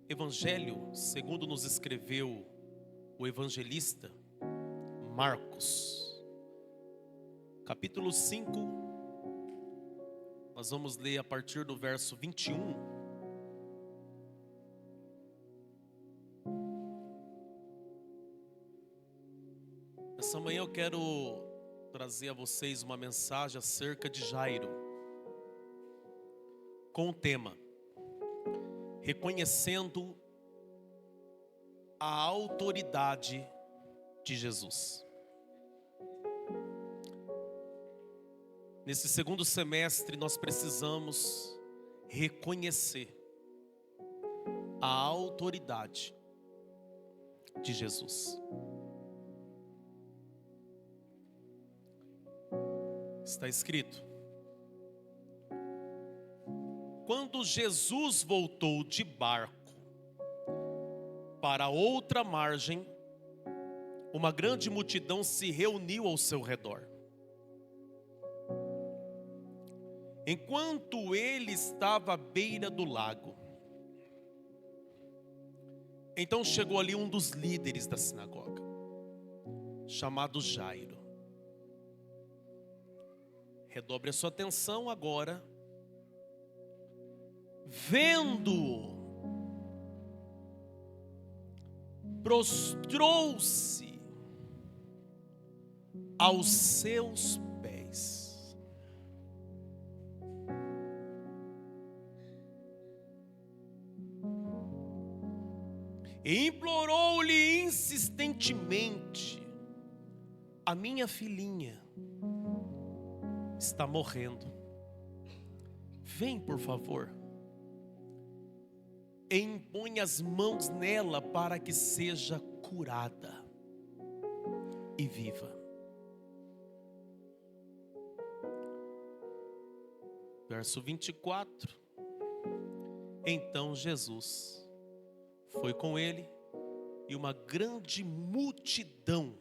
Evangelho, segundo nos escreveu o evangelista Marcos, capítulo 5, nós vamos ler a partir do verso 21. Essa manhã eu quero trazer a vocês uma mensagem acerca de Jairo, com o tema reconhecendo a autoridade de Jesus. Nesse segundo semestre nós precisamos reconhecer a autoridade de Jesus. Está escrito: quando Jesus voltou de barco para outra margem, uma grande multidão se reuniu ao seu redor. Enquanto ele estava à beira do lago, então chegou ali um dos líderes da sinagoga, chamado Jairo. Redobre a sua atenção agora. Vendo-o, prostrou-se aos seus pés. E implorou-lhe insistentemente: a minha filhinha está morrendo. Vem, por favor, e impõe as mãos nela para que seja curada e viva. Verso 24. Então Jesus foi com ele, e uma grande multidão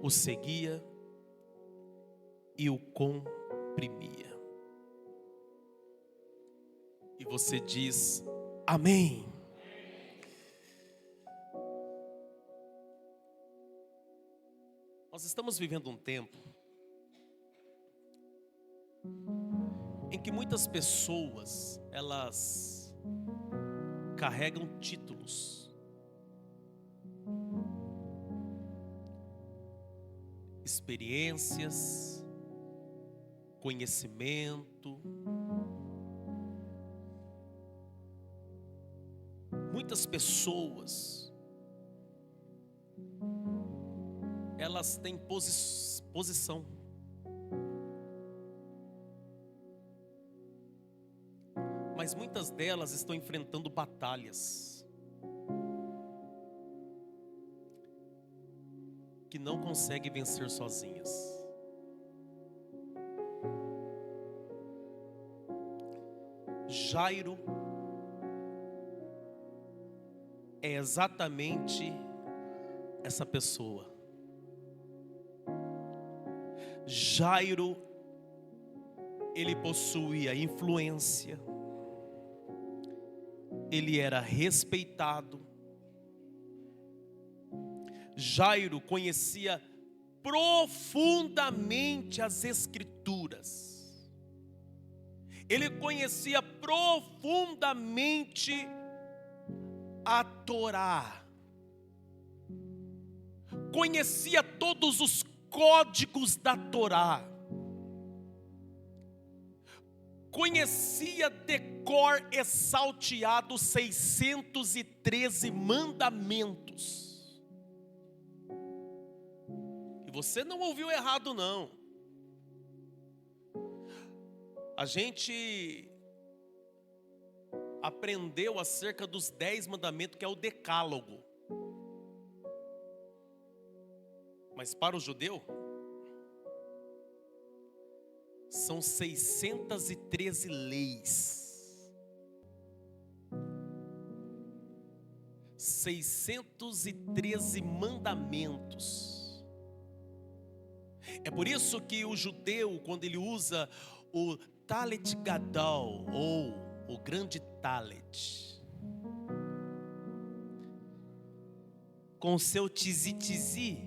o seguia e o comprimia. E você diz amém. Nós estamos vivendo um tempo em que muitas pessoas, elas carregam títulos, experiências, conhecimento. Muitas pessoas, elas têm posição, mas muitas delas estão enfrentando batalhas que não conseguem vencer sozinhas. Jairo é exatamente essa pessoa. Jairo, ele possuía influência, ele era respeitado. Jairo conhecia profundamente as Escrituras, ele conhecia profundamente a Torá, conhecia todos os códigos da Torá, conhecia de cor e salteado 613 mandamentos. E você não ouviu errado, não. A gente aprendeu acerca dos 10 mandamentos, que é o decálogo. Mas para o judeu, são 613 leis. 613 mandamentos. É por isso que o judeu, quando ele usa o Talet Gadol, ou o grande Talet, com o seu tizi-tizi,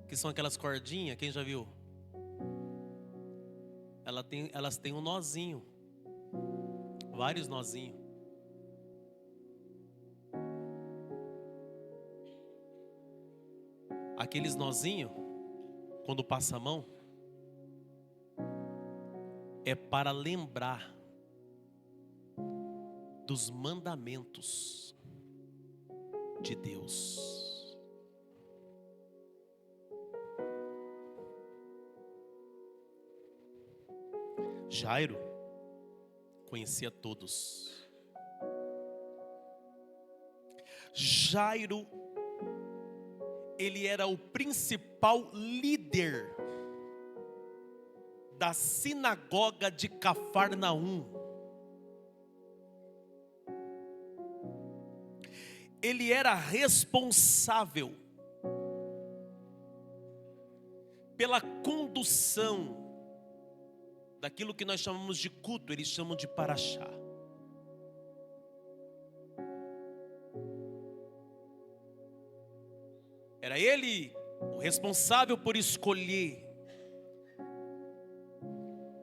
que são aquelas cordinhas, quem já viu? Elas têm um nozinho, vários nozinhos. Aqueles nozinhos, quando passa a mão, é para lembrar dos mandamentos de Deus. Jairo conhecia todos. Jairo, ele era o principal líder da sinagoga de Cafarnaum. Ele era responsável pela condução daquilo que nós chamamos de culto, eles chamam de paraxá. Era ele o responsável por escolher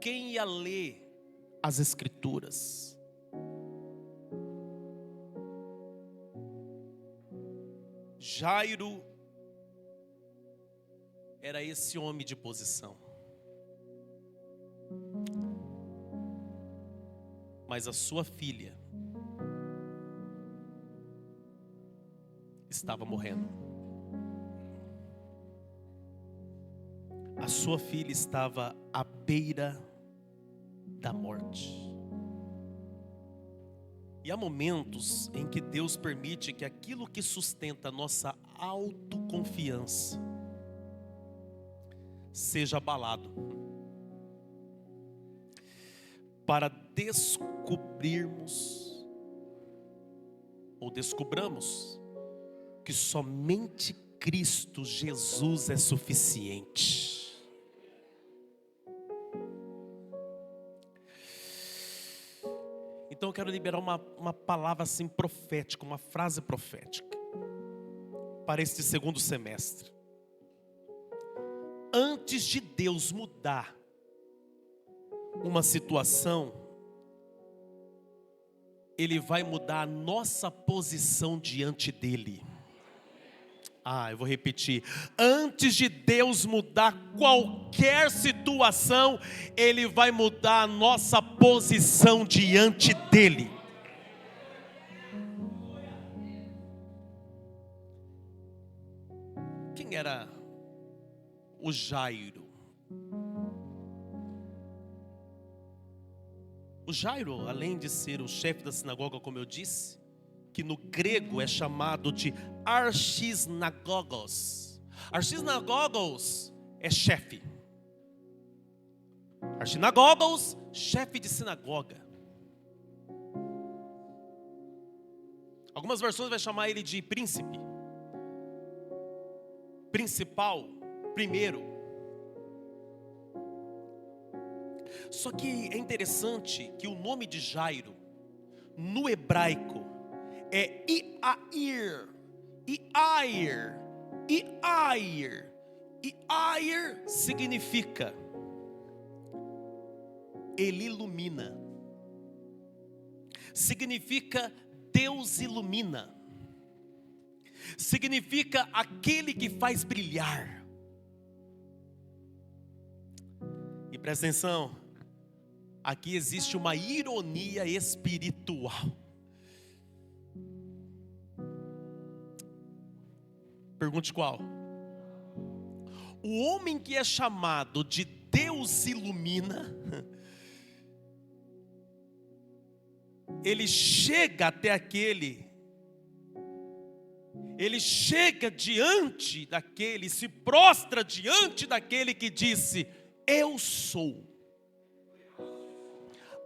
quem ia ler as Escrituras. Jairo era esse homem de posição. Mas a sua filha estava morrendo. A sua filha estava à beira da morte. E há momentos em que Deus permite que aquilo que sustenta a nossa autoconfiança seja abalado, para descobrirmos ou descobramos que somente Cristo Jesus é suficiente. Então eu quero liberar uma palavra assim profética, uma frase profética para este segundo semestre. Antes de Deus mudar uma situação, Ele vai mudar a nossa posição diante dEle. Eu vou repetir. Antes de Deus mudar qualquer situação, Ele vai mudar a nossa posição diante dEle. Quem era o Jairo? O Jairo, além de ser o chefe da sinagoga, como eu disse, que no grego é chamado de archisnagogos. Archisnagogos é chefe. Archisnagogos, chefe de sinagoga. Algumas versões vai chamar ele de príncipe, principal, primeiro. Só que é interessante que o nome de Jairo, no hebraico, é Iair. Iair. Iair. Iair significa Ele ilumina. Significa Deus ilumina. Significa aquele que faz brilhar. E presta atenção, aqui existe uma ironia espiritual. Pergunte qual? O homem que é chamado de Deus ilumina, ele chega até aquele, ele chega diante daquele, se prostra diante daquele que disse: eu sou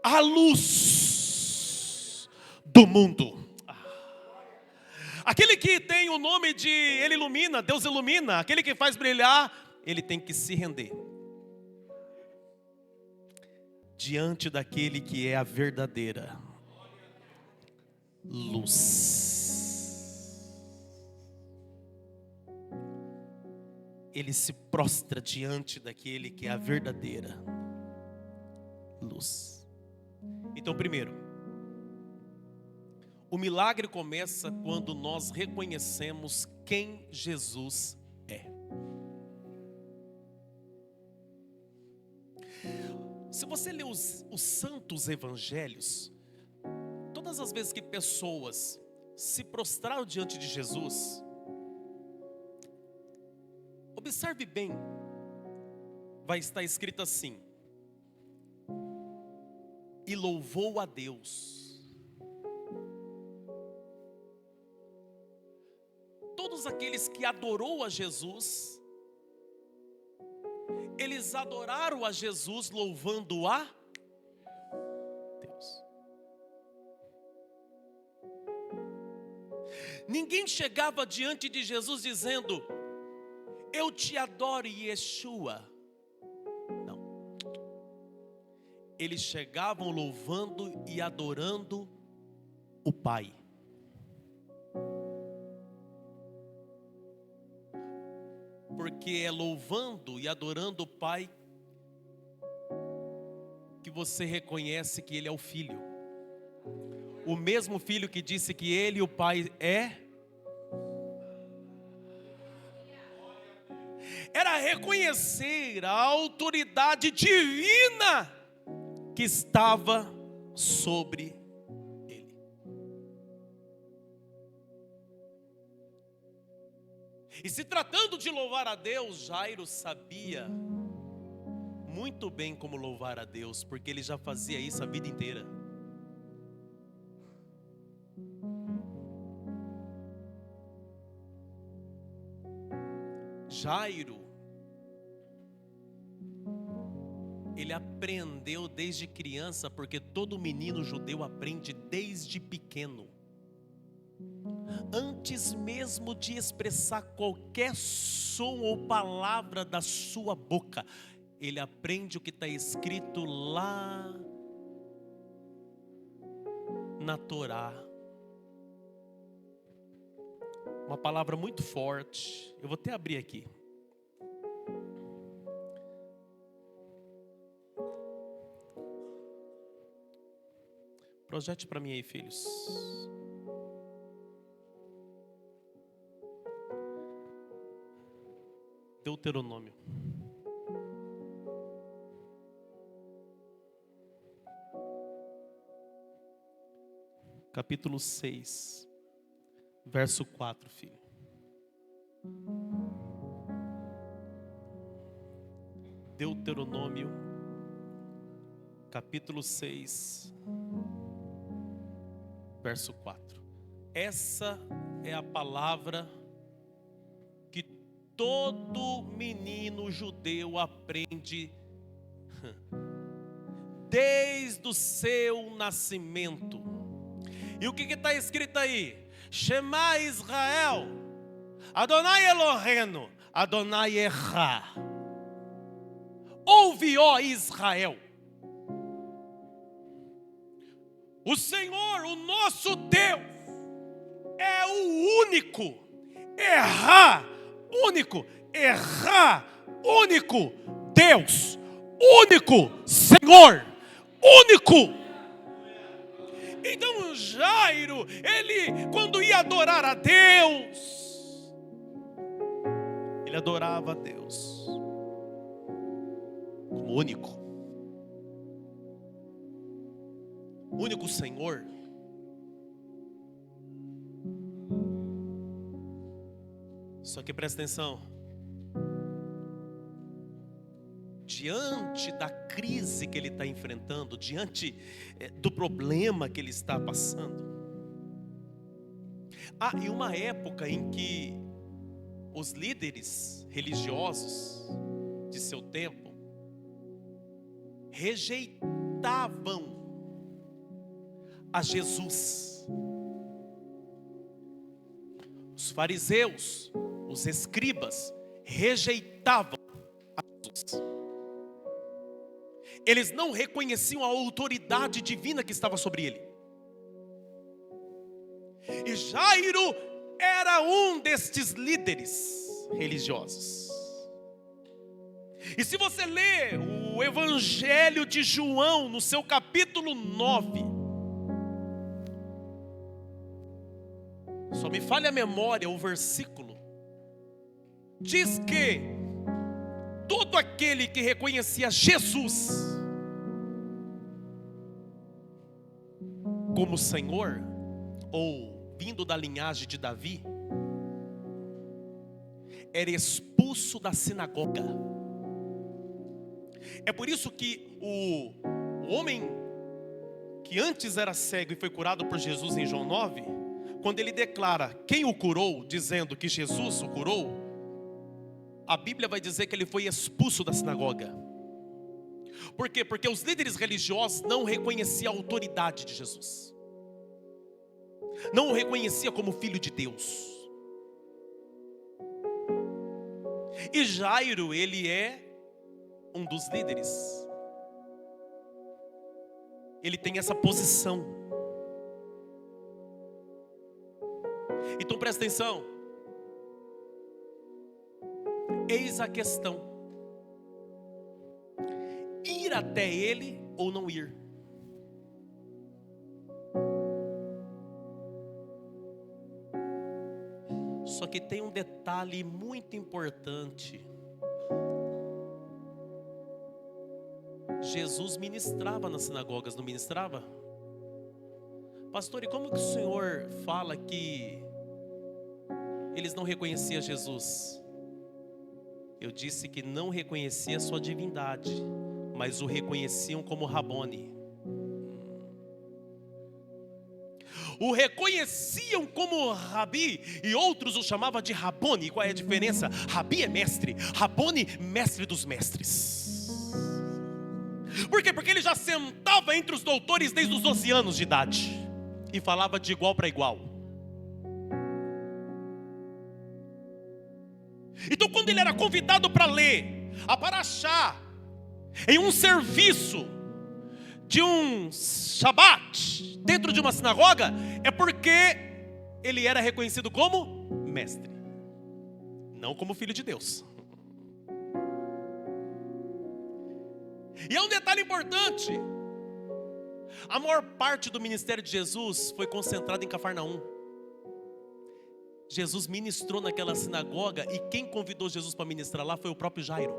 a luz do mundo. Aquele que tem o nome de Ele ilumina, Deus ilumina, aquele que faz brilhar, ele tem que se render diante daquele que é a verdadeira luz. 1 João ele se prostra diante daquele que é a verdadeira luz. Então, primeiro, o milagre começa quando nós reconhecemos quem Jesus é. Se você ler os santos evangelhos, todas as vezes que pessoas se prostraram diante de Jesus, observe bem, vai estar escrito assim: e louvou a Deus. Todos aqueles que adorou a Jesus, eles adoraram a Jesus louvando a Deus. Ninguém chegava diante de Jesus dizendo: eu te adoro, Yeshua. Não. Eles chegavam louvando e adorando o Pai. Porque é louvando e adorando o Pai que você reconhece que Ele é o Filho. O mesmo Filho que disse que Ele e o Pai era reconhecer a autoridade divina que estava sobre ele. E se tratando de louvar a Deus, Jairo sabia muito bem como louvar a Deus, porque ele já fazia isso a vida inteira. Jairo, ele aprendeu desde criança, porque todo menino judeu aprende desde pequeno. Antes mesmo de expressar qualquer som ou palavra da sua boca, ele aprende o que está escrito lá na Torá. Uma palavra muito forte. Eu vou até abrir aqui. Projete para mim aí, filhos. Deuteronômio. Capítulo 6. Verso 4, filho. Deuteronômio, capítulo 6, verso 4. Essa é a palavra que todo menino judeu aprende desde o seu nascimento. E o que está escrito aí? Shema Israel, Adonai Eloheinu, Adonai Echad. Ouve, ó Israel, o Senhor, o nosso Deus, é o único, único Deus, único Senhor, único. Então Jairo, ele quando ia adorar a Deus, ele adorava a Deus como único Senhor. Só que presta atenção, diante da crise que ele está enfrentando, diante do problema que ele está passando. E uma época em que os líderes religiosos de seu tempo rejeitavam a Jesus. Os fariseus, os escribas, rejeitavam a Jesus. Eles não reconheciam a autoridade divina que estava sobre ele. E Jairo era um destes líderes religiosos. E se você lê o Evangelho de João, no seu capítulo 9, só me falha a memória, o versículo, diz que todo aquele que reconhecia Jesus como Senhor, ou vindo da linhagem de Davi, era expulso da sinagoga. É por isso que o homem que antes era cego e foi curado por Jesus em João 9, quando ele declara quem o curou, dizendo que Jesus o curou, a Bíblia vai dizer que ele foi expulso da sinagoga. Por quê? Porque os líderes religiosos não reconheciam a autoridade de Jesus, não o reconhecia como filho de Deus. E Jairo, ele é um dos líderes. Ele tem essa posição. Então presta atenção. Eis a questão: ir até ele ou não ir? Só que tem um detalhe muito importante. Jesus ministrava nas sinagogas, não ministrava? Pastor, e como que o senhor fala que eles não reconheciam Jesus? Eu disse que não reconhecia a sua divindade, mas o reconheciam como Rabone. O reconheciam como Rabi, e outros o chamavam de Rabone. Qual é a diferença? Rabi é mestre, Rabone, mestre dos mestres. Por quê? Porque ele já sentava entre os doutores desde os 12 anos de idade e falava de igual para igual. Então quando ele era convidado para ler a Paraxá em um serviço de um Shabat dentro de uma sinagoga, é porque ele era reconhecido como mestre, não como filho de Deus. E é um detalhe importante: a maior parte do ministério de Jesus foi concentrada em Cafarnaum. Jesus ministrou naquela sinagoga, e quem convidou Jesus para ministrar lá foi o próprio Jairo.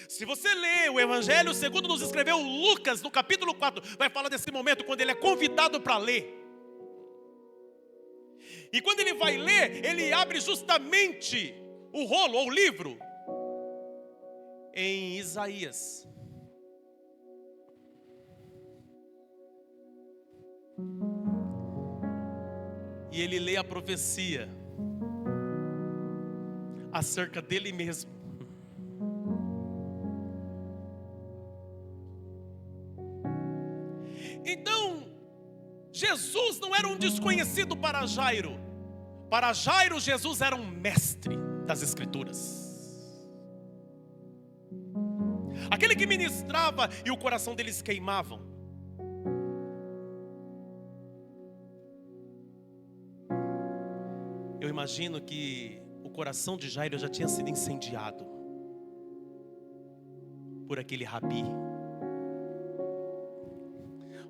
Se você lê o Evangelho segundo nos escreveu Lucas, no capítulo 4, vai falar desse momento quando ele é convidado para ler. E quando ele vai ler, ele abre justamente o rolo ou o livro em Isaías. E ele lê a profecia acerca dele mesmo. Então, Jesus não era um desconhecido para Jairo. Para Jairo, Jesus era um mestre das Escrituras. Aquele que ministrava e o coração deles queimavam. Eu imagino que o coração de Jairo já tinha sido incendiado por aquele rabi,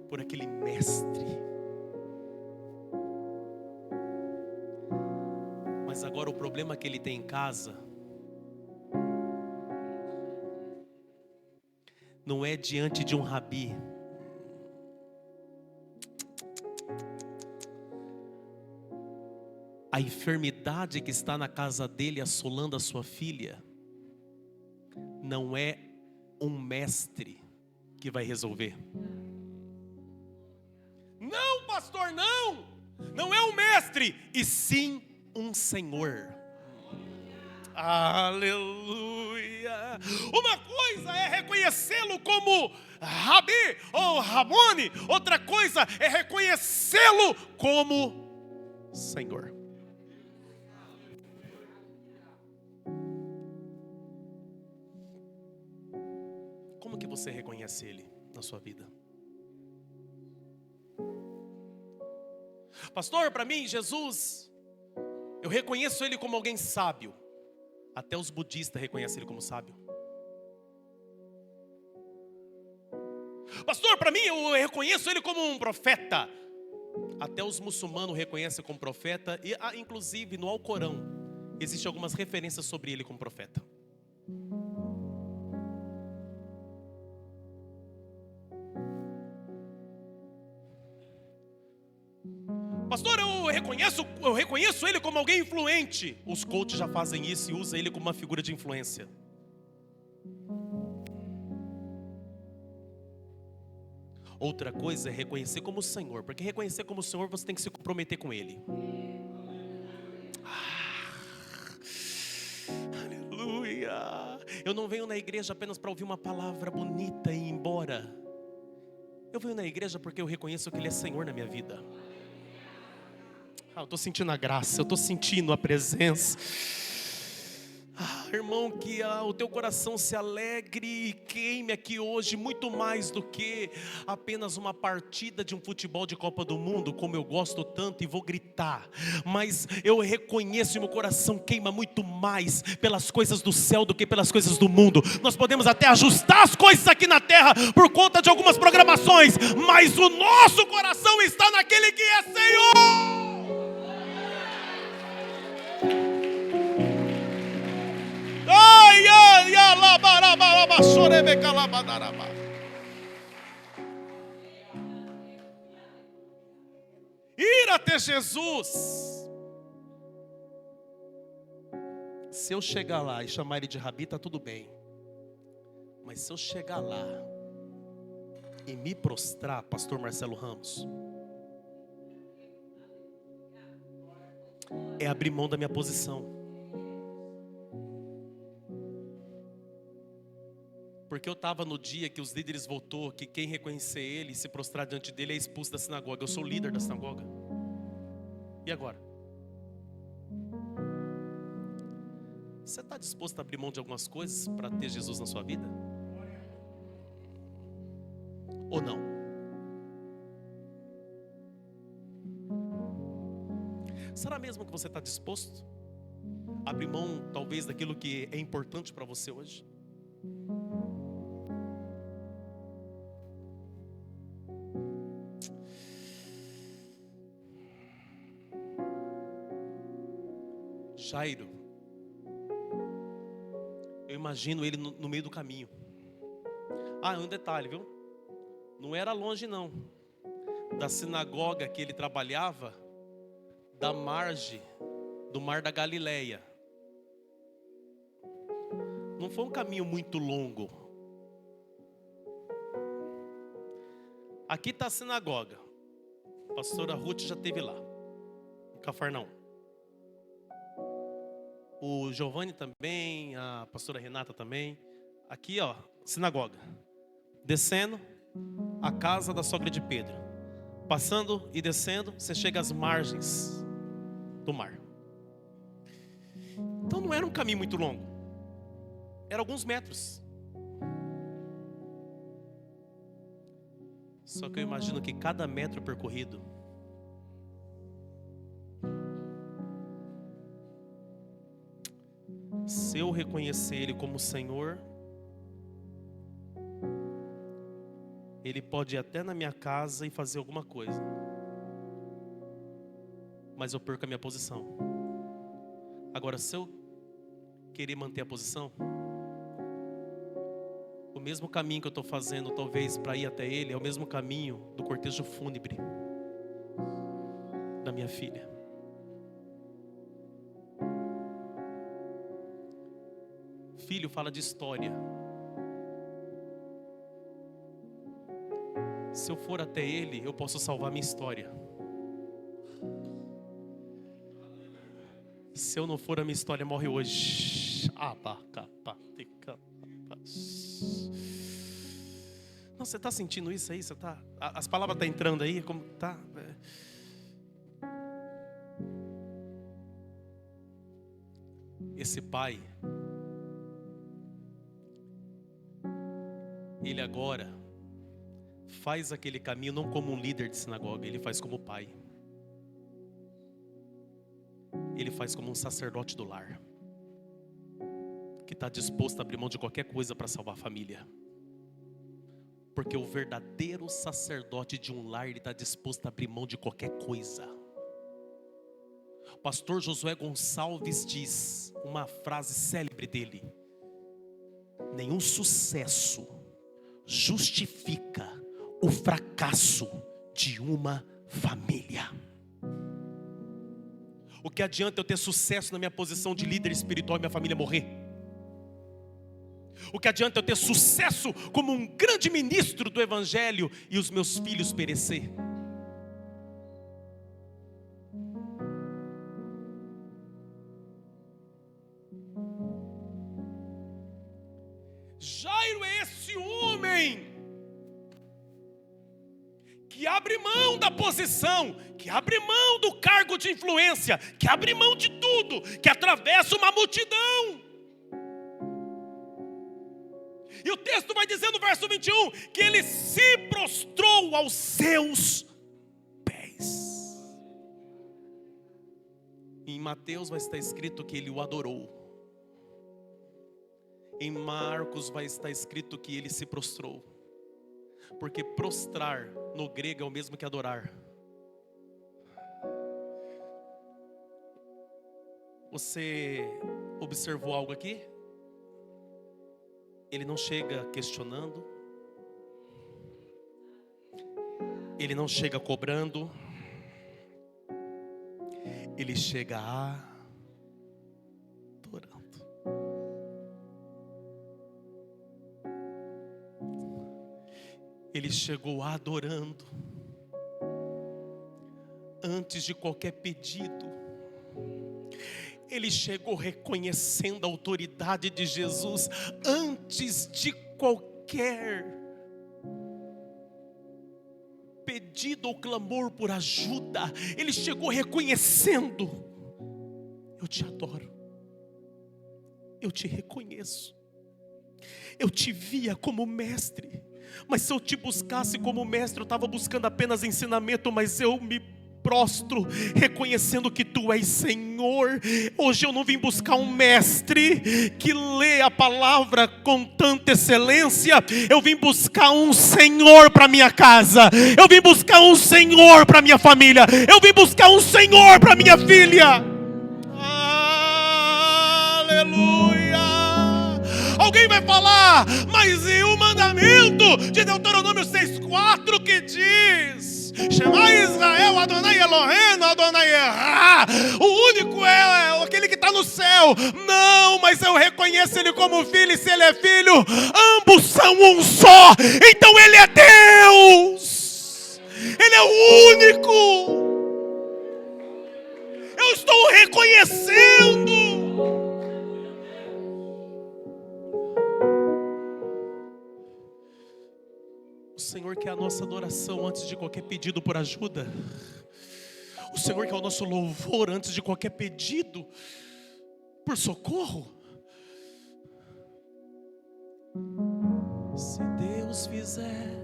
por aquele mestre. Mas agora o problema que ele tem em casa não é diante de um rabi. A enfermidade que está na casa dele assolando a sua filha não é um mestre que vai resolver. Não, pastor, não! Não é um mestre, e sim um Senhor. Aleluia! Uma coisa é reconhecê-lo como Rabi ou Rabone, outra coisa é reconhecê-lo como Senhor. Como que você reconhece Ele na sua vida? Pastor, para mim, Jesus, eu reconheço Ele como alguém sábio. Até os budistas reconhecem ele como sábio. Pastor, para mim eu reconheço ele como um profeta. Até os muçulmanos reconhecem como profeta. E inclusive no Alcorão existem algumas referências sobre ele como profeta. Pastor, eu reconheço ele como alguém influente. Os coaches já fazem isso e usam ele como uma figura de influência. Outra coisa é reconhecer como Senhor, porque reconhecer como Senhor você tem que se comprometer com Ele. Aleluia! Eu não venho na igreja apenas para ouvir uma palavra bonita e ir embora. Eu venho na igreja porque eu reconheço que Ele é Senhor na minha vida. Eu estou sentindo a graça, eu estou sentindo a presença. Irmão, que o teu coração se alegre e queime aqui hoje muito mais do que apenas uma partida de um futebol de Copa do Mundo, como eu gosto tanto e vou gritar. Mas eu reconheço e meu coração queima muito mais pelas coisas do céu do que pelas coisas do mundo. Nós podemos até ajustar as coisas aqui na terra por conta de algumas programações, mas o nosso coração está naquele que é Senhor. Ir até Jesus. Se eu chegar lá e chamar ele de Rabi, tá tudo bem. Mas se eu chegar lá e me prostrar, pastor Marcelo Ramos, é abrir mão da minha posição. Porque eu estava no dia que os líderes votou que quem reconhecer ele e se prostrar diante dele é expulso da sinagoga. Eu sou o líder da sinagoga. E agora? Você está disposto a abrir mão de algumas coisas para ter Jesus na sua vida? Ou não? Será mesmo que você está disposto a abrir mão talvez daquilo que é importante para você hoje? Jairo, eu imagino ele no meio do caminho. Um detalhe, viu? Não era longe não, da sinagoga que ele trabalhava, da margem do mar da Galileia. Não foi um caminho muito longo. Aqui está a sinagoga. A pastora Ruth já esteve lá, em Cafarnaum. O Giovanni também, a pastora Renata também. Aqui, ó, sinagoga. Descendo, a casa da sogra de Pedro. Passando e descendo, você chega às margens do mar. Então não era um caminho muito longo. Era alguns metros. Só que eu imagino que cada metro percorrido se eu reconhecer Ele como Senhor, Ele pode ir até na minha casa e fazer alguma coisa, mas eu perco a minha posição. Agora, se eu querer manter a posição, o mesmo caminho que eu estou fazendo talvez para ir até Ele é o mesmo caminho do cortejo fúnebre da minha filha. Filho fala de história. Se eu for até ele, eu posso salvar minha história. Se eu não for, a minha história morre hoje. Não, você está sentindo isso aí? Você tá, as palavras estão entrando aí? Como tá? Esse pai, ele agora faz aquele caminho não como um líder de sinagoga, ele faz como pai. Ele faz como um sacerdote do lar. que está disposto a abrir mão de qualquer coisa para salvar a família. Porque o verdadeiro sacerdote de um lar, ele está disposto a abrir mão de qualquer coisa. O pastor Josué Gonçalves diz uma frase célebre dele: nenhum sucesso justifica o fracasso de uma família. O que adianta eu ter sucesso na minha posição de líder espiritual e minha família morrer? O que adianta eu ter sucesso como um grande ministro do evangelho e os meus filhos perecer? Jairo é esse homem que abre mão da posição, que abre mão do cargo de influência, que abre mão de tudo, que atravessa uma multidão. E o texto vai dizer no verso 21 que ele se prostrou aos seus pés. Em Mateus vai estar escrito que ele o adorou. Em Marcos vai estar escrito que ele se prostrou. Porque prostrar no grego é o mesmo que adorar. Você observou algo aqui? Ele não chega questionando, ele não chega cobrando, ele chega adorando. Ele chegou adorando, antes de qualquer pedido. Ele chegou reconhecendo a autoridade de Jesus antes de qualquer pedido ou clamor por ajuda. Ele chegou reconhecendo: eu te adoro, eu te reconheço, eu te via como mestre, mas se eu te buscasse como mestre, eu estava buscando apenas ensinamento, mas eu me prostro, reconhecendo que Tu és Senhor. Hoje eu não vim buscar um mestre que lê a palavra com tanta excelência. Eu vim buscar um Senhor para minha casa. Eu vim buscar um Senhor para minha família. Eu vim buscar um Senhor para minha filha. Aleluia. Alguém vai falar: mas e o mandamento de Deuteronômio 6,4 que diz: Shema Israel, Adonai Elohenu, Adonai Erá. O único é aquele que está no céu. Não, mas eu reconheço Ele como filho, e se Ele é filho, ambos são um só. Então Ele é Deus. Ele é o único. Eu estou reconhecendo. O Senhor quer a nossa adoração antes de qualquer pedido por ajuda. O Senhor quer o nosso louvor antes de qualquer pedido por socorro. Se Deus fizer,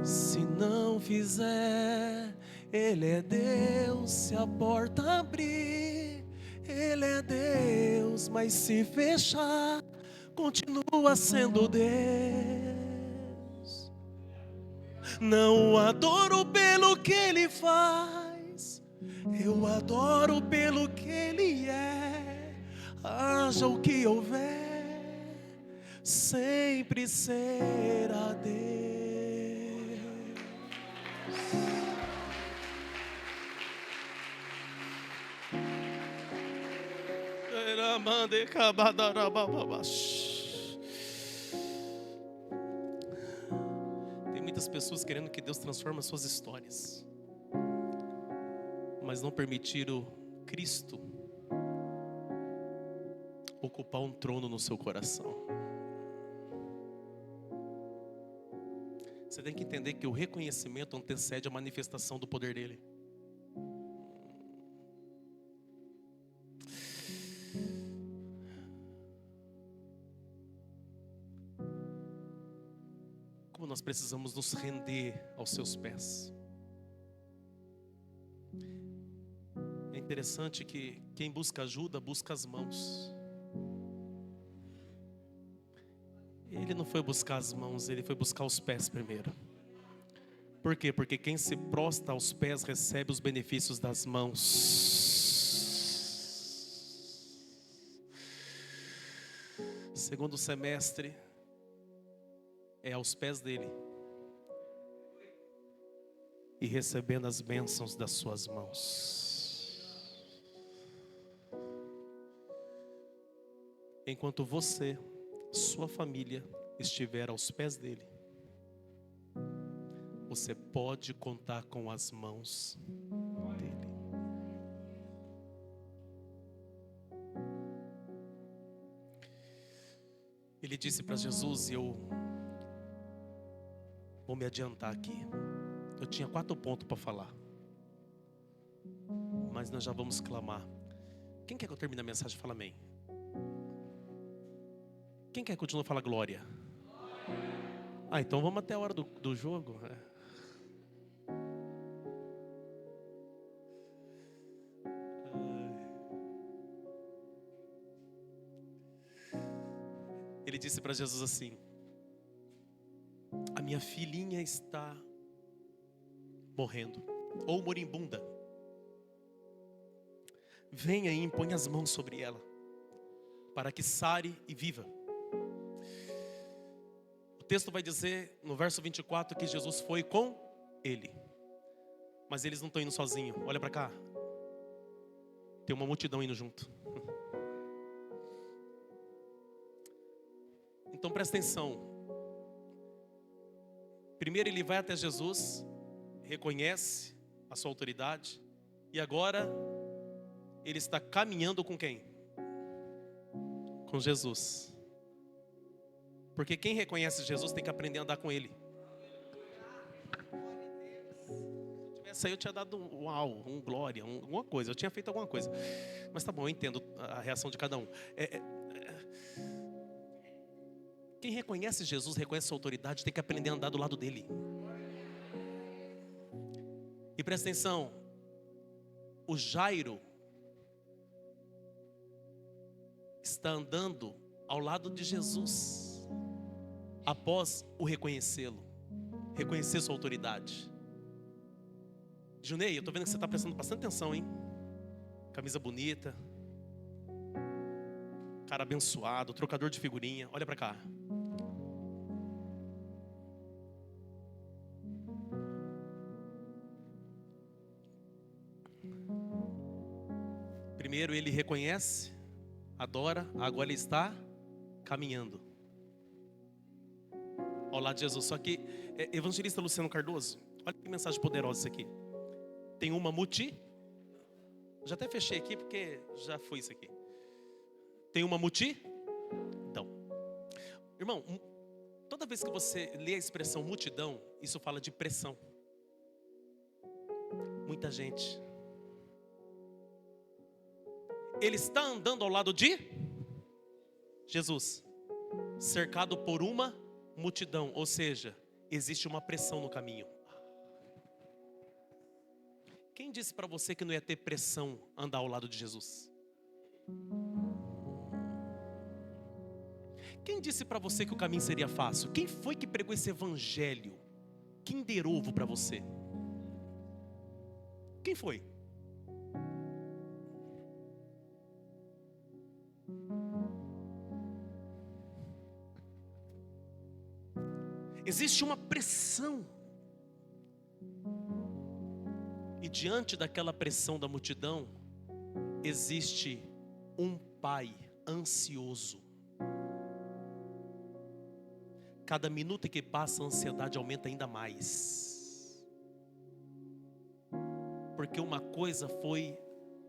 se não fizer, Ele é Deus. Se a porta abrir, Ele é Deus. Mas se fechar, continua sendo Deus. Não adoro pelo que Ele faz, eu adoro pelo que Ele é. Haja o que houver, sempre será Deus. Tem muitas pessoas querendo que Deus transforme as suas histórias, mas não permitiram Cristo ocupar um trono no seu coração. Você tem que entender que o reconhecimento antecede a manifestação do poder dele. Como nós precisamos nos render aos seus pés. É interessante que quem busca ajuda, busca as mãos. Ele não foi buscar as mãos, ele foi buscar os pés primeiro. Por quê? Porque quem se prostra aos pés recebe os benefícios das mãos. Segundo semestre é aos pés dele e recebendo as bênçãos das suas mãos. Enquanto você, sua família estiver aos pés dele, você pode contar com as mãos dele. Ele disse para Jesus, e eu vou me adiantar aqui. Eu tinha 4 pontos para falar, mas nós já vamos clamar. Quem quer que eu termine a mensagem? Fala amém. Quem quer que continue a falar glória? Ah, então vamos até a hora do jogo. Ele disse para Jesus assim: a minha filhinha está morrendo, ou moribunda. Venha e impõe as mãos sobre ela, para que sare e viva. O texto vai dizer no verso 24 que Jesus foi com ele. Mas eles não estão indo sozinhos. Olha para cá. Tem uma multidão indo junto. Então presta atenção. Primeiro ele vai até Jesus, reconhece a sua autoridade, e agora ele está caminhando com quem? Com Jesus. Porque quem reconhece Jesus tem que aprender a andar com ele. Se tivesse aí eu tinha dado um uau, um glória, alguma coisa. Eu tinha feito alguma coisa. Mas tá bom, eu entendo a reação de cada um. Quem reconhece Jesus, reconhece sua autoridade, tem que aprender a andar do lado dele. E presta atenção, o Jairo está andando ao lado de Jesus após o reconhecê-lo, reconhecer sua autoridade. Junei, eu estou vendo que você está prestando bastante atenção, hein? Camisa bonita, cara abençoado, trocador de figurinha, olha para cá. Primeiro ele reconhece, adora, agora ele está caminhando ao lado de Jesus. Só que, evangelista Luciano Cardoso, olha que mensagem poderosa isso aqui. Tem uma já até fechei aqui porque já foi isso aqui. Tem uma então, irmão, toda vez que você lê a expressão multidão, isso fala de pressão. Muita gente. Ele está andando ao lado de Jesus, cercado por uma multidão, ou seja, existe uma pressão no caminho. Quem disse para você que não ia ter pressão andar ao lado de Jesus? Quem disse para você que o caminho seria fácil? Quem foi que pregou esse evangelho Kinder Ovo para você? Quem foi? Existe uma pressão. E diante daquela pressão da multidão, existe um pai ansioso. Cada minuto que passa, a ansiedade aumenta ainda mais. Porque uma coisa foi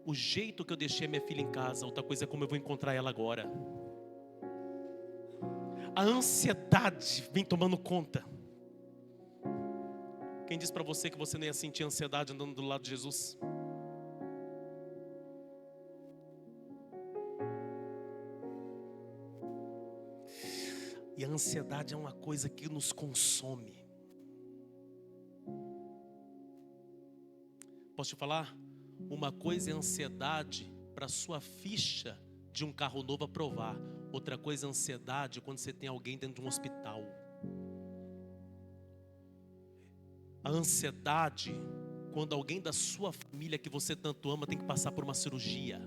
o jeito que eu deixei a minha filha em casa, outra coisa é como eu vou encontrar ela agora. A ansiedade vem tomando conta. Quem disse para você que você não ia sentir ansiedade andando do lado de Jesus? E a ansiedade é uma coisa que nos consome. Posso te falar? Uma coisa é ansiedade para sua ficha de um carro novo aprovar. Outra coisa é ansiedade quando você tem alguém dentro de um hospital. A ansiedade quando alguém da sua família que você tanto ama tem que passar por uma cirurgia.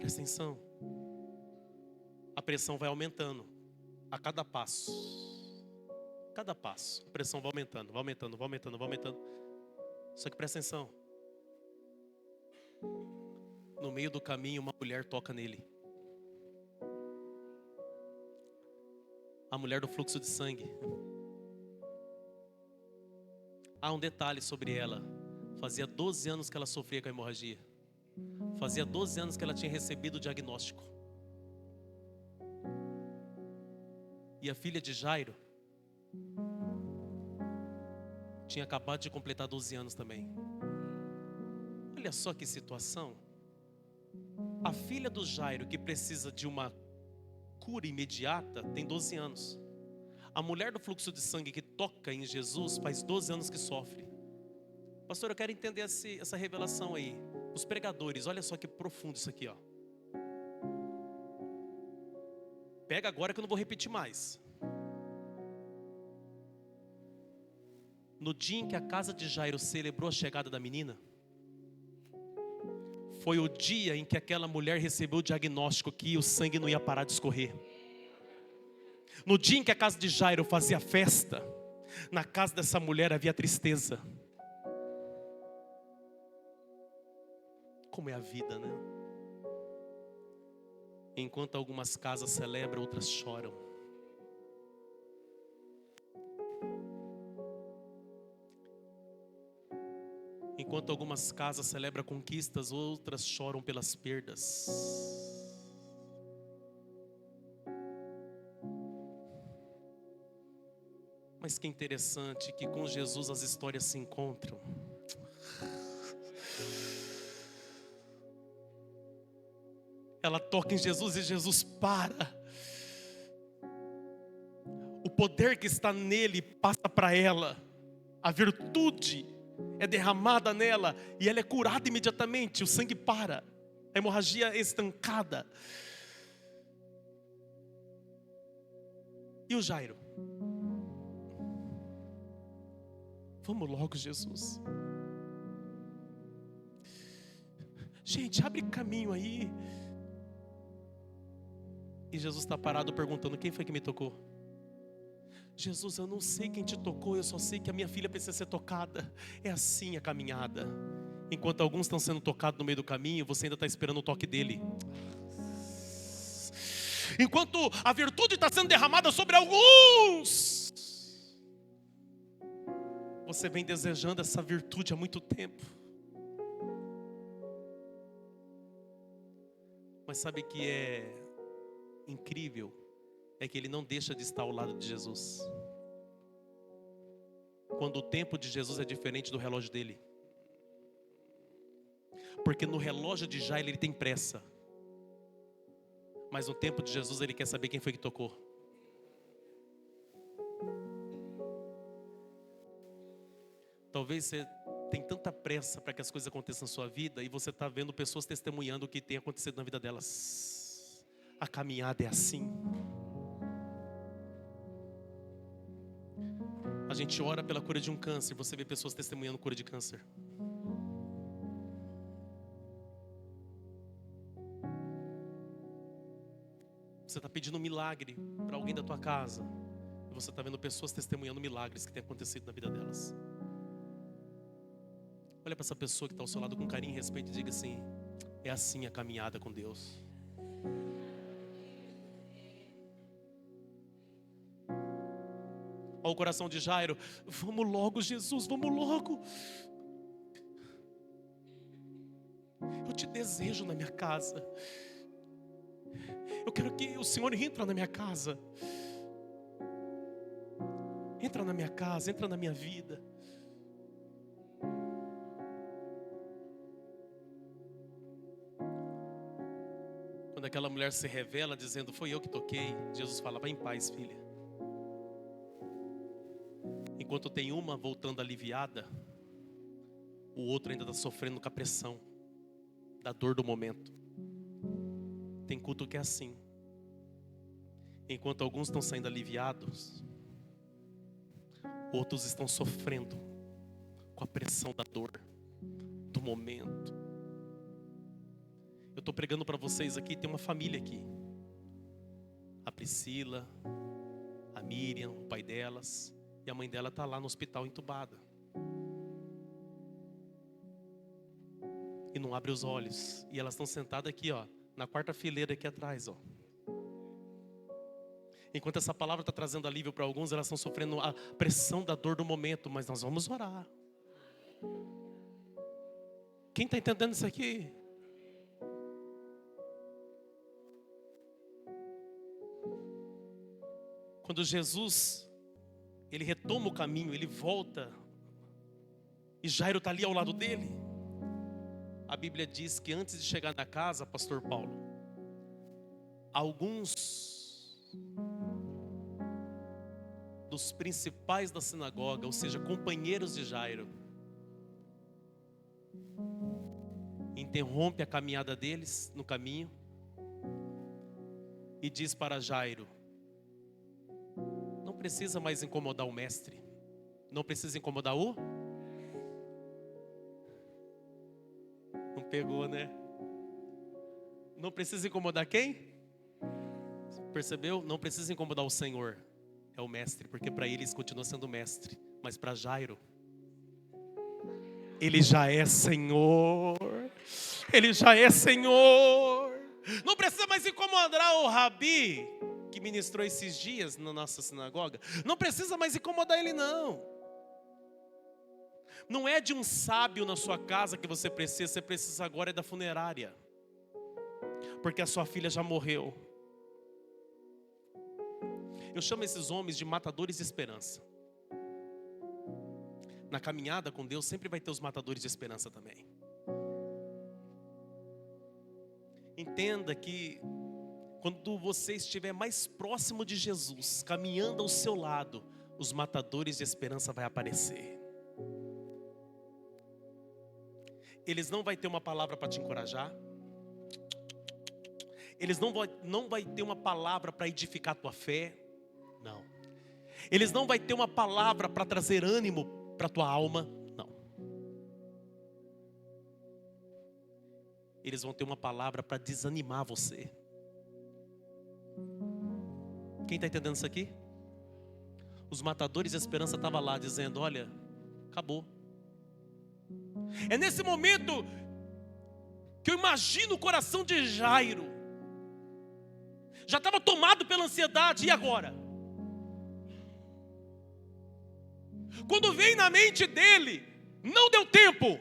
Presta atenção. A pressão vai aumentando a cada passo. Cada passo, a pressão vai aumentando, vai aumentando, vai aumentando, vai aumentando. Só que presta atenção. No meio do caminho, uma mulher toca nele. A mulher do fluxo de sangue. Há um detalhe sobre ela. Fazia 12 anos que ela sofria com a hemorragia. Fazia 12 anos que ela tinha recebido o diagnóstico. E a filha de Jairo tinha acabado de completar 12 anos também. Olha só que situação. A filha do Jairo, que precisa de uma cura imediata, tem 12 anos. A mulher do fluxo de sangue que toca em Jesus faz 12 anos que sofre. Pastor, eu quero entender essa revelação aí. Os pregadores, olha só que profundo isso aqui, ó. Pega agora que eu não vou repetir mais. No dia em que a casa de Jairo celebrou a chegada da menina, foi o dia em que aquela mulher recebeu o diagnóstico que o sangue não ia parar de escorrer. No dia em que a casa de Jairo fazia festa, na casa dessa mulher havia tristeza. Como é a vida, né? Enquanto algumas casas celebram, outras choram. Enquanto algumas casas celebram conquistas, outras choram pelas perdas. Mas que interessante que com Jesus as histórias se encontram. Ela toca em Jesus e Jesus para. O poder que está nele passa para ela. A virtude é derramada nela e ela é curada imediatamente. O sangue para. A hemorragia é estancada. E o Jairo? Vamos logo, Jesus. Gente, abre caminho aí. E Jesus está parado perguntando: quem foi que me tocou? Jesus, eu não sei quem te tocou, eu só sei que a minha filha precisa ser tocada. É assim a caminhada. Enquanto alguns estão sendo tocados no meio do caminho, você ainda está esperando o toque dele. Enquanto a virtude está sendo derramada sobre alguns, você vem desejando essa virtude há muito tempo. Mas sabe que é incrível? É que ele não deixa de estar ao lado de Jesus. Quando o tempo de Jesus é diferente do relógio dele. Porque no relógio de Jairo ele tem pressa. Mas no tempo de Jesus ele quer saber quem foi que tocou. Talvez você tem tanta pressa para que as coisas aconteçam na sua vida e você está vendo pessoas testemunhando o que tem acontecido na vida delas. A caminhada é assim. A gente ora pela cura de um câncer, você vê pessoas testemunhando cura de câncer. Você está pedindo um milagre para alguém da tua casa e você está vendo pessoas testemunhando milagres que têm acontecido na vida delas. Olha para essa pessoa que está ao seu lado com carinho e respeito e diga assim: é assim a caminhada com Deus. Olha o coração de Jairo: vamos logo, Jesus, vamos logo. Eu te desejo na minha casa. Eu quero que o Senhor entre na minha casa. Entra na minha casa, entra na minha vida. Quando aquela mulher se revela dizendo: foi eu que toquei, Jesus fala: vai em paz, filha. Enquanto tem uma voltando aliviada, o outro ainda está sofrendo com a pressão da dor do momento. Tem culto que é assim. Enquanto alguns estão saindo aliviados, outros estão sofrendo com a pressão da dor do momento. Eu estou pregando para vocês aqui, tem uma família aqui. A Priscila, a Miriam, o pai delas, e a mãe dela está lá no hospital entubada. E não abre os olhos. E elas estão sentadas aqui, ó, na quarta fileira aqui atrás, ó. Enquanto essa palavra está trazendo alívio para alguns, elas estão sofrendo a pressão da dor do momento. Mas nós vamos orar. Quem está entendendo isso aqui? Quando Jesus, ele retoma o caminho, ele volta, e Jairo está ali ao lado dele. A Bíblia diz que antes de chegar na casa, pastor Paulo, alguns dos principais da sinagoga, ou seja, companheiros de Jairo, interrompe a caminhada deles no caminho e diz para Jairo: não precisa mais incomodar o mestre, não precisa incomodar o... Não pegou, né? Não precisa incomodar quem? Percebeu? Não precisa incomodar o Senhor. É o mestre, porque para eles continua sendo mestre. Mas para Jairo, ele já é Senhor. Ele já é Senhor. Não precisa mais incomodar o Rabi, que ministrou esses dias na nossa sinagoga. Não precisa mais incomodar ele, não. Não é de um sábio na sua casa que você precisa agora é da funerária. Porque a sua filha já morreu. Eu chamo esses homens de matadores de esperança. Na caminhada com Deus sempre vai ter os matadores de esperança também. Entenda que quando você estiver mais próximo de Jesus, caminhando ao seu lado, os matadores de esperança vão aparecer. Eles não vão ter uma palavra para te encorajar. Eles não vão ter uma palavra para edificar a tua fé. Não. Eles não vão ter uma palavra para trazer ânimo para a tua alma. Não. Eles vão ter uma palavra para desanimar você. Quem está entendendo isso aqui? Os matadores de esperança estavam lá dizendo: olha, acabou. É nesse momento que eu imagino o coração de Jairo. Já estava tomado pela ansiedade, e agora? Quando vem na mente dele, não deu tempo.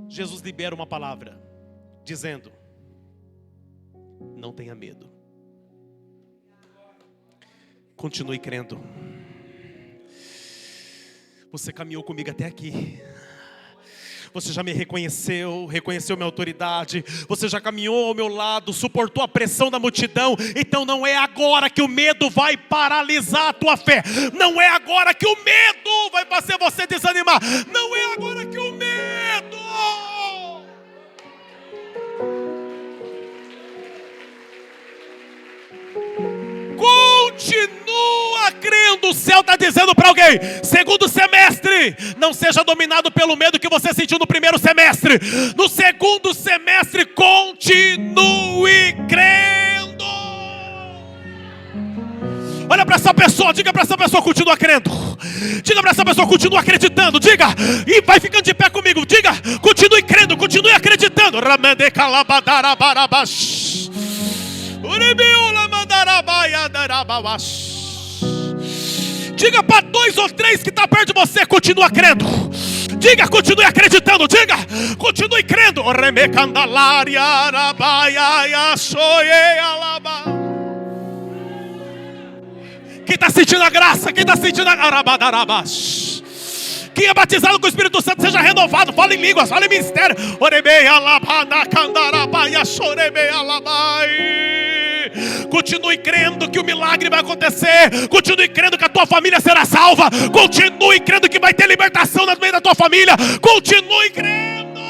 Jesus libera uma palavra, dizendo: não tenha medo. Continue crendo. Você caminhou comigo até aqui. Você já me reconheceu minha autoridade. Você já caminhou ao meu lado, suportou a pressão da multidão. Então não é agora que o medo vai paralisar a tua fé. Não é agora que o medo vai fazer você desanimar. Não é agora que o medo... Continua crendo. O céu está dizendo para alguém: segundo semestre, não seja dominado pelo medo que você sentiu no primeiro semestre. No segundo semestre, continue crendo. Olha para essa pessoa, diga para essa pessoa: continua crendo. Diga para essa pessoa: continua acreditando. Diga, e vai ficando de pé comigo. Diga, continue crendo, continue acreditando. Diga para 2 ou 3 que está perto de você: continua crendo. Diga, continue acreditando. Diga, continue crendo. Quem está sentindo a graça? Quem está sentindo a... Quem é batizado com o Espírito Santo, seja renovado. Fala em línguas, fala em mistério. Continue crendo que o milagre vai acontecer. Continue crendo que a tua família será salva. Continue crendo que vai ter libertação no meio da tua família. Continue crendo.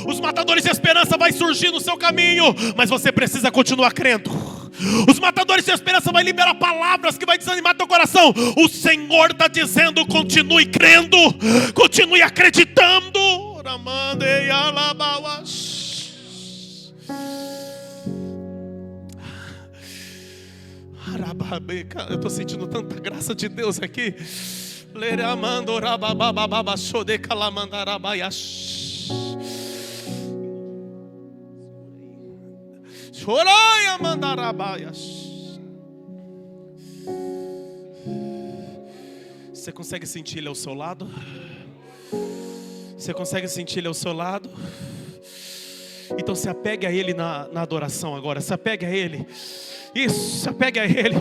Os matadores de esperança vai surgir no seu caminho, mas você precisa continuar crendo. Os matadores de esperança vai liberar palavras que vai desanimar teu coração. O Senhor está dizendo: continue crendo, continue acreditando. Eu estou sentindo tanta graça de Deus aqui. Você consegue sentir Ele ao seu lado? Você consegue sentir Ele ao seu lado? Então se apegue a Ele na adoração agora. Se apegue a Ele. Isso, se apegue a Ele.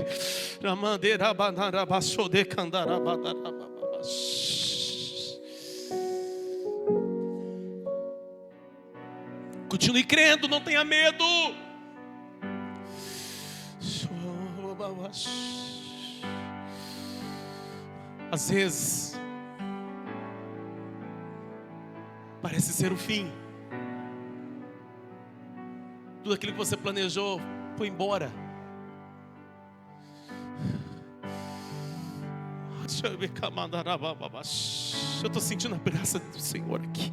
Continue crendo, não tenha medo. Às vezes parece ser o fim. Tudo aquilo que você planejou foi embora. Eu estou sentindo a graça do Senhor aqui.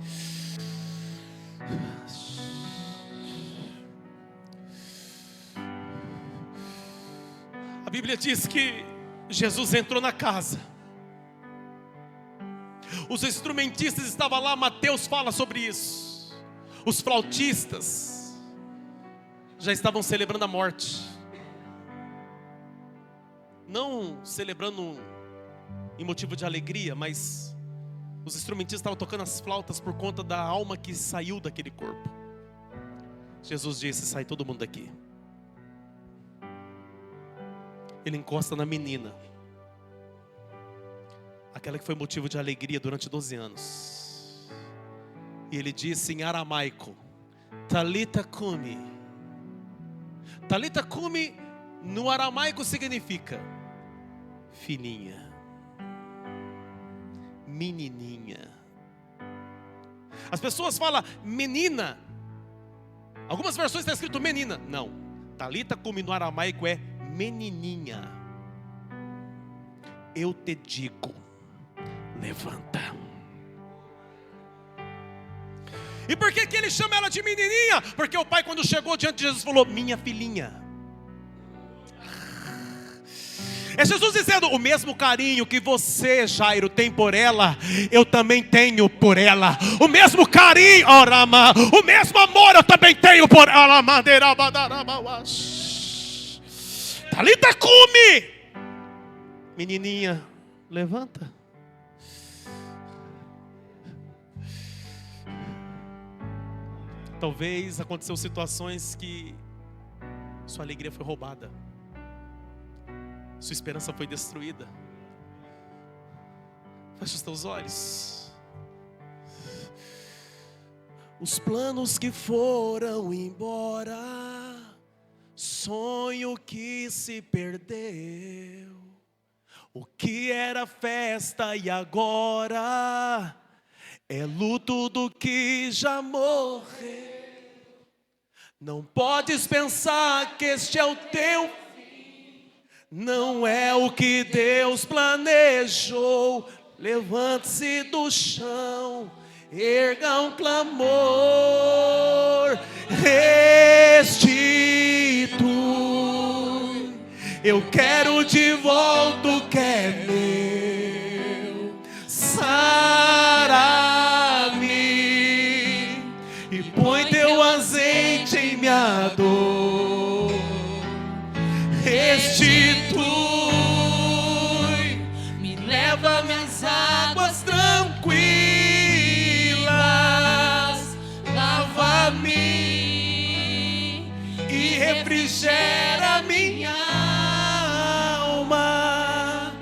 A Bíblia diz que Jesus entrou na casa. Os instrumentistas estavam lá. Mateus fala sobre isso. Os flautistas já estavam celebrando a morte. Não celebrando em motivo de alegria, mas os instrumentistas estavam tocando as flautas por conta da alma que saiu daquele corpo. Jesus disse: sai todo mundo daqui. Ele encosta na menina, aquela que foi motivo de alegria durante 12 anos. E ele disse em aramaico: Talita cumi. Talita cumi no aramaico significa filhinha, menininha. As pessoas falam menina. Algumas versões está escrito menina. Não, Talita cumi no aramaico é menininha. Eu te digo, levanta. E por que ele chama ela de menininha? Porque o pai, quando chegou diante de Jesus, falou: minha filhinha. É Jesus dizendo: o mesmo carinho que você, Jairo, tem por ela, eu também tenho por ela. O mesmo carinho, orama, o mesmo amor eu também tenho por ela. Talita cumi. Menininha, levanta. Talvez aconteceu situações que sua alegria foi roubada, sua esperança foi destruída. Feche os teus olhos. Os planos que foram embora, sonho que se perdeu, o que era festa e agora é luto do que já morreu. Não podes pensar que este é o teu fim, não é o que Deus planejou. Levante-se do chão, erga um clamor, restitui. Eu quero de volta o que é meu. Sara-me e põe teu azeite em minha dor. Restitui, me leva às águas tranquilas, lava-me e refrigera minha alma.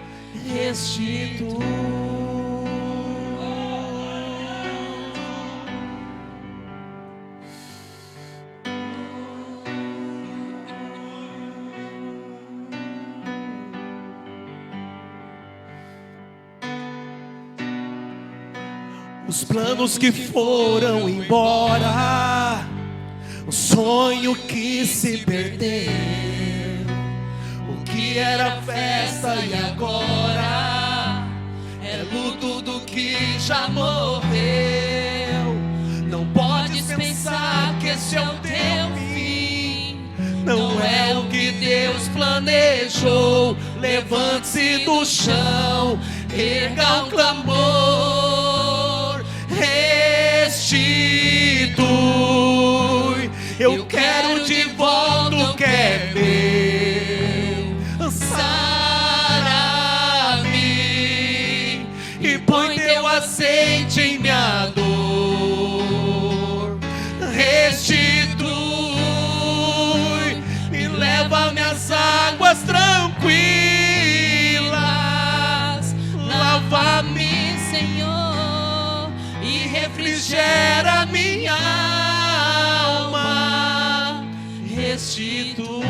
os planos que foram embora, o sonho que se perdeu, o que era festa e agora é luto do que já morreu. Não podes pensar que esse é o teu fim, não é o que Deus planejou. Levante-se do chão, erga um clamor, restitui. Eu quero de volta o que é meu. Sara-me e põe teu azeite em minha dor. Restitui e leva-me às águas tranquilas. Lava-me, Senhor, e refrigera minha alma. Restitui.